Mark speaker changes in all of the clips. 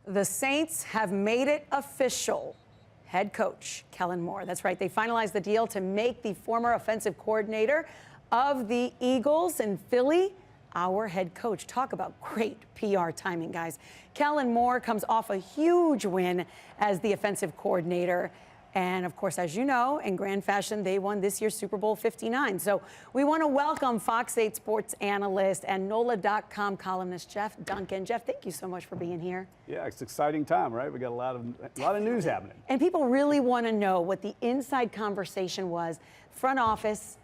Speaker 1: The Saints have made it official. Head coach Kellen Moore. That's right. They finalized the deal to make the former offensive coordinator of the Eagles in Philly our head coach. Talk about great PR timing, guys. Kellen Moore comes off a huge win as the offensive coordinator. And of course, as you know, in grand fashion, they won this year's Super Bowl 59. So we want to welcome Fox 8 sports analyst and NOLA.com columnist Jeff Duncan. Jeff, thank you so much for being here.
Speaker 2: Yeah, it's an exciting time, right? We got a lot of news happening.
Speaker 1: And people really want to know what the inside conversation was. Front office,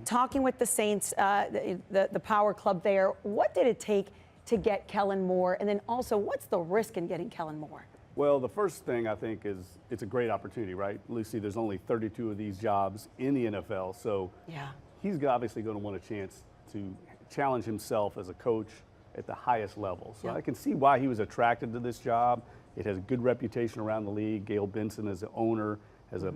Speaker 1: talking with the Saints, the power club there. What did it take to get Kellen Moore? And then also, what's the risk in getting Kellen Moore?
Speaker 2: Well, the first thing I think is it's a great opportunity, right? Lucy, there's only 32 of these jobs in the NFL, so
Speaker 1: yeah,
Speaker 2: he's obviously going to want a chance to challenge himself as a coach at the highest level. So I can see why he was attracted to this job. It has a good reputation around the league. Gail Benson as the owner has a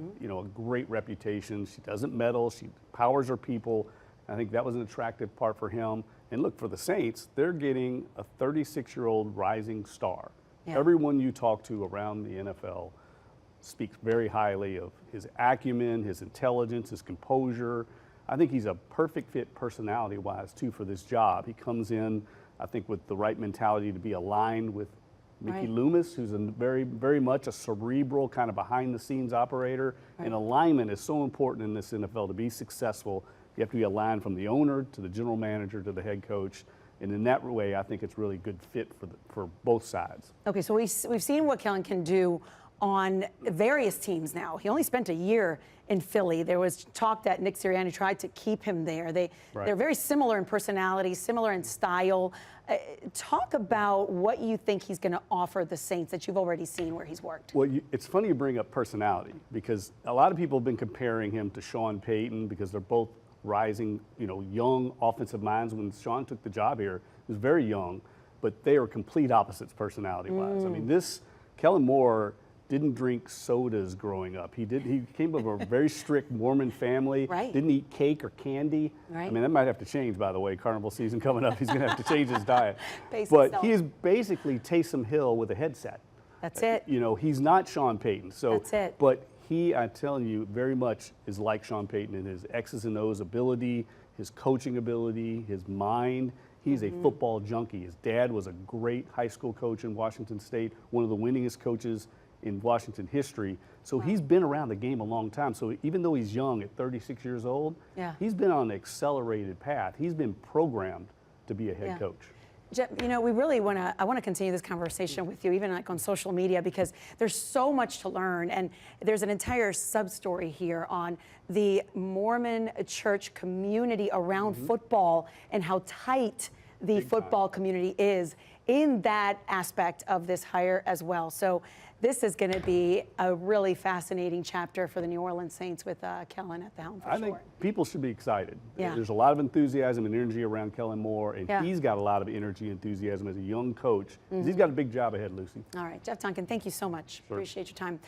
Speaker 2: great reputation. She doesn't meddle. She powers her people. I think that was an attractive part for him. And look, for the Saints, they're getting a 36-year-old rising star. Yeah. Everyone you talk to around the NFL speaks very highly of his acumen, his intelligence, his composure. I think he's a perfect fit personality-wise, too, for this job. He comes in, I think, with the right mentality to be aligned with Mickey Loomis, who's very much a cerebral, kind of behind-the-scenes operator. And alignment is so important in this NFL to be successful. You have to be aligned from the owner to the general manager to the head coach. And in that way, I think it's really a good fit for both sides.
Speaker 1: Okay, so we've seen what Kellen can do on various teams now. He only spent a year in Philly. There was talk that Nick Sirianni tried to keep him there. They're very similar in personality, similar in style. Talk about what you think he's going to offer the Saints that you've already seen where he's worked.
Speaker 2: Well, it's funny you bring up personality because a lot of people have been comparing him to Sean Payton because they're both rising, young offensive minds. When Sean took the job here, he was very young, but they are complete opposites personality-wise. I mean, Kellen Moore didn't drink sodas growing up. He came from a very strict Mormon family. Didn't eat cake or candy. I mean, that might have to change, by the way. Carnival season coming up, he's going to have to change his diet. But he is basically Taysom Hill with a headset.
Speaker 1: That's it.
Speaker 2: He's not Sean Payton. So,
Speaker 1: that's it.
Speaker 2: But he, I'm telling you, very much is like Sean Payton in his X's and O's ability, his coaching ability, his mind. He's a football junkie. His dad was a great high school coach in Washington State, one of the winningest coaches in Washington history. So he's been around the game a long time. So even though he's young at 36 years old, he's been on an accelerated path. He's been programmed to be a head coach.
Speaker 1: Jeff, we really I want to continue this conversation with you, even like on social media, because there's so much to learn. And there's an entire sub-story here on the Mormon church community around football and how tight the football community is in that aspect of this hire as well. So this is going to be a really fascinating chapter for the New Orleans Saints with Kellen at the helm, for sure.
Speaker 2: I think people should be excited. There's a lot of enthusiasm and energy around Kellen Moore, and he's got a lot of energy and enthusiasm as a young coach. He's got a big job ahead, Lucy.
Speaker 1: All right, Jeff Duncan, thank you so much. Appreciate your time.